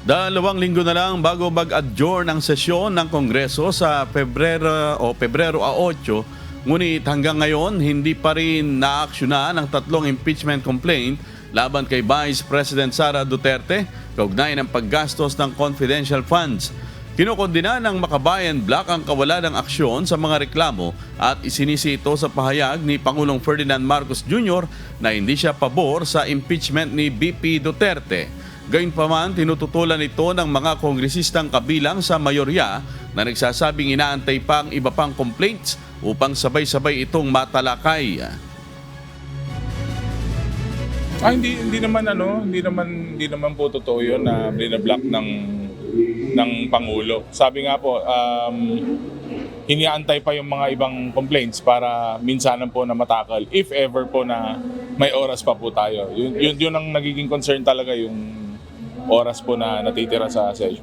2 linggo na lang bago mag-adjourn ang sesyon ng Kongreso sa Pebrero 8, ngunit hanggang ngayon hindi pa rin naaksyonan ang 3 impeachment complaint laban kay Vice President Sara Duterte kaugnay ng paggastos ng confidential funds. Kinukondina ng Makabayan Bloc ang kawalan ng aksyon sa mga reklamo at isinisi ito sa pahayag ni Pangulong Ferdinand Marcos Jr. na hindi siya pabor sa impeachment ni BP Duterte. Gayunpaman, tinututulan ito ng mga kongresistang kabilang sa mayorya na nagsasabing inaantay pa ang iba pang complaints upang sabay-sabay itong matalakay. Hindi naman po totoo 'yon na binablock ng Pangulo. Sabi nga po, iniaantay pa yung mga ibang complaints para minsanan po na matakal if ever po na may oras pa po tayo. Yun ang nagiging concern talaga, yung oras po na natitira sa session.